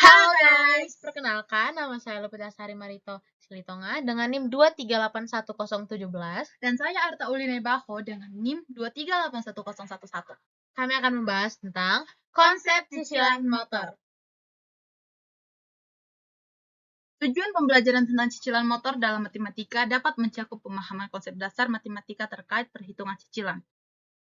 Halo guys, perkenalkan nama saya Lupitasari Marito Silitonga dengan NIM 2381017 dan saya Arta Uline Baho dengan NIM 2381011. Kami akan membahas tentang konsep cicilan motor. Tujuan pembelajaran tentang cicilan motor dalam matematika dapat mencakup pemahaman konsep dasar matematika terkait perhitungan cicilan,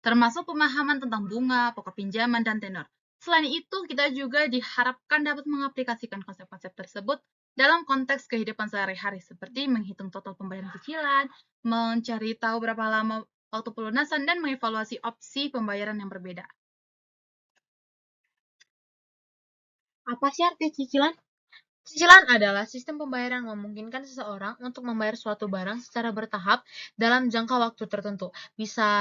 termasuk pemahaman tentang bunga, pokok pinjaman, dan tenor. Selain itu, kita juga diharapkan dapat mengaplikasikan konsep-konsep tersebut dalam konteks kehidupan sehari-hari, seperti menghitung total pembayaran cicilan, mencari tahu berapa lama waktu pelunasan, dan mengevaluasi opsi pembayaran yang berbeda. Apa sih arti cicilan? Cicilan adalah sistem pembayaran yang memungkinkan seseorang untuk membayar suatu barang secara bertahap dalam jangka waktu tertentu.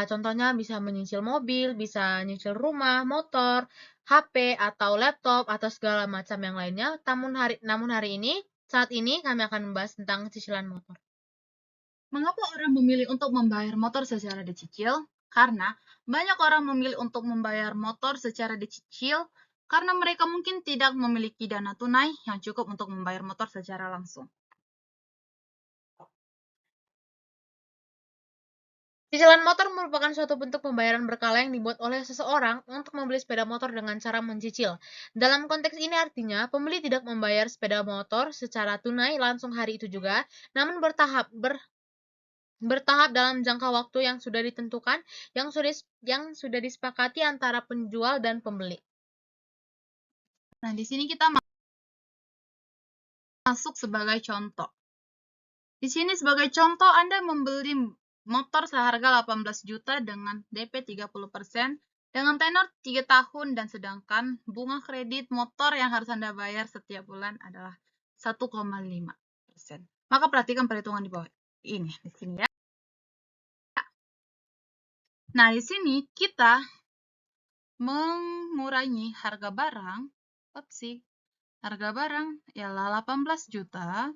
Contohnya bisa menyicil mobil, bisa nyicil rumah, motor, HP, atau laptop, atau segala macam yang lainnya. Namun saat ini kami akan membahas tentang cicilan motor. Mengapa orang memilih untuk membayar motor secara dicicil? Karena banyak orang memilih untuk membayar motor secara dicicil karena mereka mungkin tidak memiliki dana tunai yang cukup untuk membayar motor secara langsung. Cicilan motor merupakan suatu bentuk pembayaran berkala yang dibuat oleh seseorang untuk membeli sepeda motor dengan cara mencicil. Dalam konteks ini artinya, pembeli tidak membayar sepeda motor secara tunai langsung hari itu juga, namun bertahap dalam jangka waktu yang sudah ditentukan, yang sudah disepakati antara penjual dan pembeli. Nah, di sini kita masuk sebagai contoh. Di sini sebagai contoh Anda membeli motor seharga 18 juta dengan DP 30% dengan tenor 3 tahun dan sedangkan bunga kredit motor yang harus Anda bayar setiap bulan adalah 1,5%. Maka perhatikan perhitungan di bawah ini di sini ya. Nah, di sini kita mengurangi harga barang, harga barang ialah 18 juta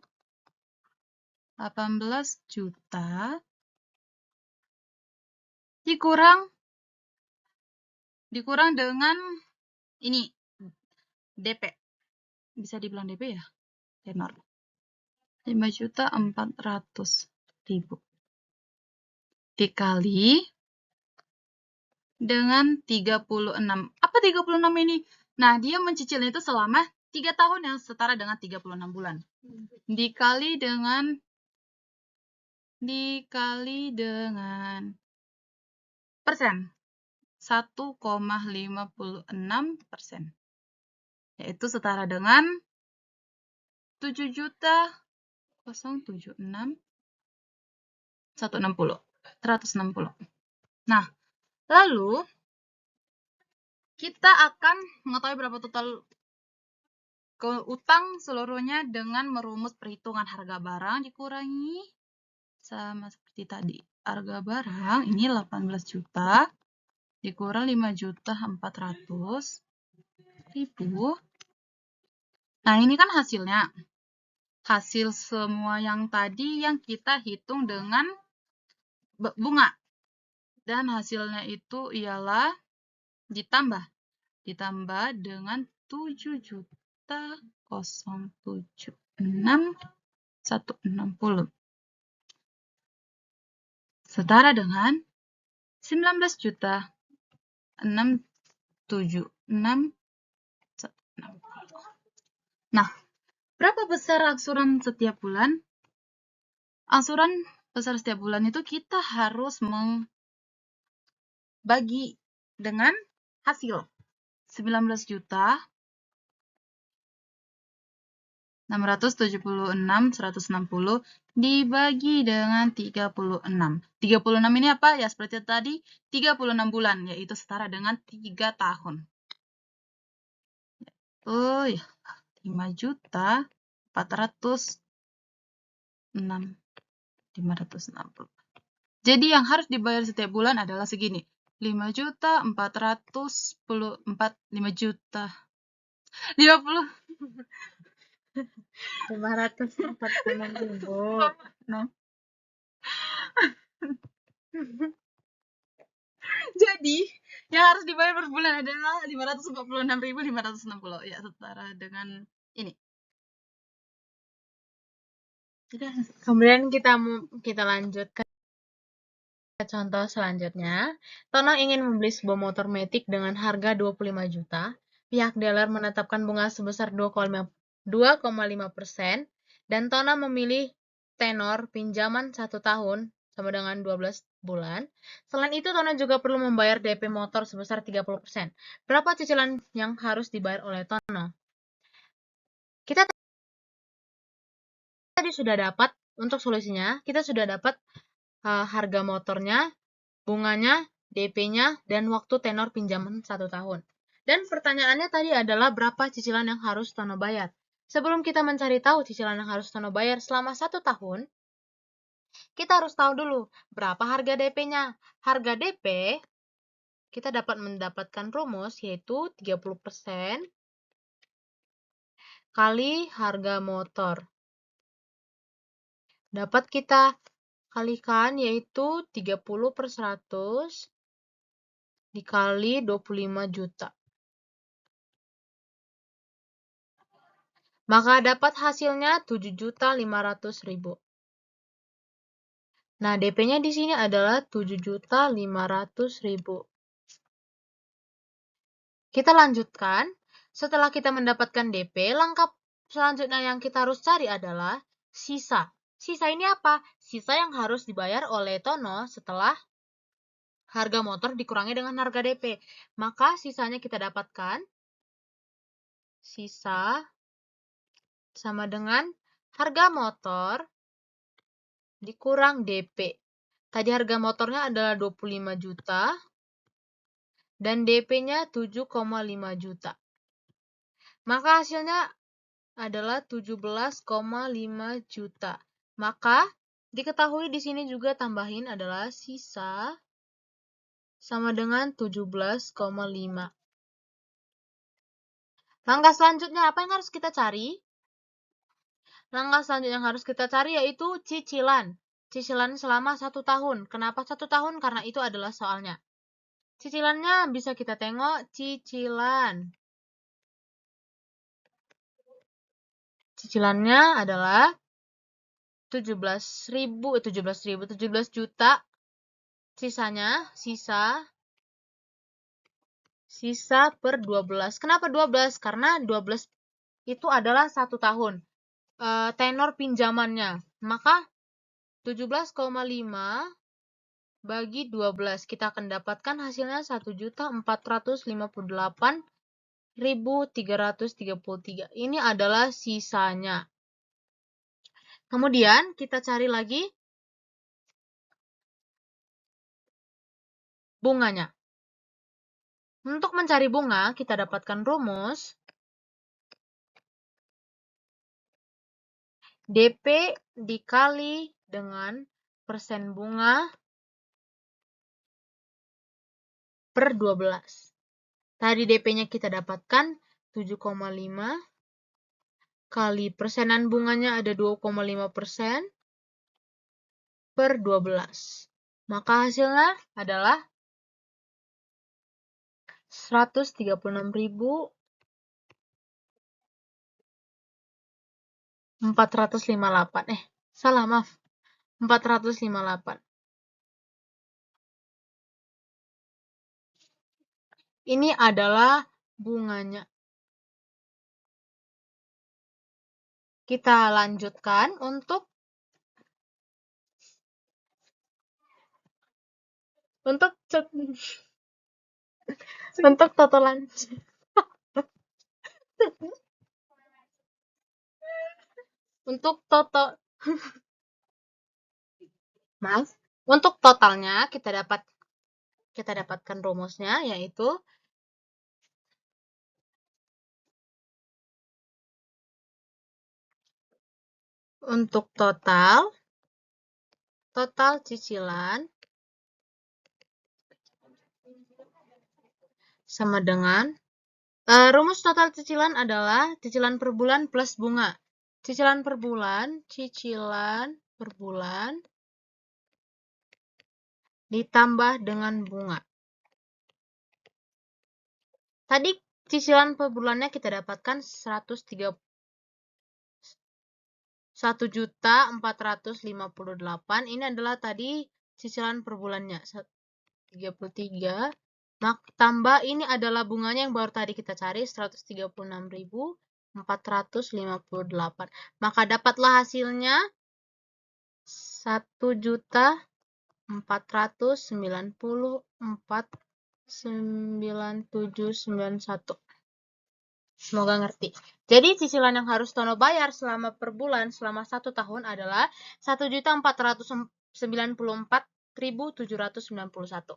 dikurang dengan ini DP. Bisa dibilang DP ya? Tenor. 5.400.000 dikali dengan 36. Apa 36 ini? Nah, dia mencicilnya itu selama 3 tahun yang setara dengan 36 bulan. Dikali dengan persen. 1,56%. Yaitu setara dengan 7.076.160. Nah, lalu kita akan mengetahui berapa total utang seluruhnya dengan merumus perhitungan harga barang dikurangi sama seperti tadi. Harga barang ini 18 juta dikurang 5.400.000. Nah, ini kan hasilnya. Hasil semua yang tadi yang kita hitung dengan bunga. Dan hasilnya itu ialah ditambah dengan 7.076.160 setara dengan 19.676.160. Nah, berapa besar angsuran setiap bulan? Angsuran besar setiap bulan itu kita harus membagi dengan hasil 19.676.160 dibagi dengan 36. 36 ini apa? Ya seperti tadi, 36 bulan, yaitu setara dengan 3 tahun. Oh ya, 5.406.560. Jadi yang harus dibayar setiap bulan adalah segini. 546.000. Nah. Jadi, yang harus dibayar per bulan adalah 546.560. Ya, setara dengan Ini. Kemudian kita lanjut ke contoh selanjutnya. Tono ingin membeli sebuah motor matic dengan harga 25 juta. Pihak dealer menetapkan bunga sebesar 2,5% dan Tono memilih tenor pinjaman 1 tahun sama dengan 12 bulan. Selain itu, Tono juga perlu membayar DP motor sebesar 30%. Berapa cicilan yang harus dibayar oleh Tono? Kita tadi sudah dapat, untuk solusinya, kita sudah dapat harga motornya, bunganya, DP-nya, dan waktu tenor pinjaman 1 tahun. Dan pertanyaannya tadi adalah berapa cicilan yang harus Tono bayar. Sebelum kita mencari tahu cicilan yang harus Tono bayar selama 1 tahun, kita harus tahu dulu berapa harga DP-nya. Harga DP, kita dapat mendapatkan rumus yaitu 30% kali harga motor. Dapat kita kalikan yaitu 30/100 dikali 25 juta. Maka dapat hasilnya 7.500.000. Nah, DP-nya di sini adalah 7.500.000. Kita lanjutkan. Setelah kita mendapatkan DP, langkah selanjutnya yang kita harus cari adalah sisa. Sisa ini apa? Sisa yang harus dibayar oleh Tono setelah harga motor dikurangi dengan harga DP. Maka sisanya kita dapatkan. Sisa sama dengan harga motor dikurang DP. Tadi harga motornya adalah 25 juta dan DP-nya 7,5 juta. Maka hasilnya adalah 17,5 juta. Maka diketahui di sini juga tambahin adalah sisa sama dengan 17,5. Langkah selanjutnya apa yang harus kita cari? Langkah selanjutnya yang harus kita cari yaitu cicilan. Cicilan selama 1 tahun. Kenapa 1 tahun? Karena itu adalah soalnya. Cicilannya bisa kita tengok cicilan. Cicilannya adalah 17 juta. Sisanya, sisa per 12. Kenapa 12? Karena 12 itu adalah 1 tahun. Tenor pinjamannya. Maka 17,5 bagi 12. Kita akan dapatkan hasilnya 1.458.333. Ini adalah sisanya. Kemudian kita cari lagi bunganya. Untuk mencari bunga, kita dapatkan rumus DP dikali dengan persen bunga per 12. Tadi DP-nya kita dapatkan 7,5 kali persenan bunganya ada 2,5% per 12. Maka hasilnya adalah 136.458. Salah, maaf. 458. Ini adalah bunganya. Kita lanjutkan untuk totalan. Untuk maaf, untuk totalnya kita dapatkan rumusnya yaitu untuk total cicilan sama dengan rumus total cicilan adalah cicilan per bulan plus bunga. Cicilan per bulan ditambah dengan bunga. Tadi cicilan per bulannya kita dapatkan 1.458.000. Ini adalah tadi cicilan per bulannya 33. Tambah ini adalah bunganya yang baru tadi kita cari 136.458. Maka dapatlah hasilnya 1.494.9791. Semoga ngerti. Jadi cicilan yang harus Tono bayar selama per bulan selama 1 tahun adalah 1.494.791.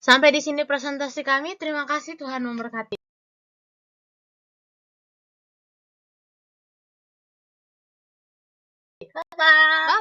Sampai di sini presentasi kami. Terima kasih, Tuhan memberkati. Bye-bye.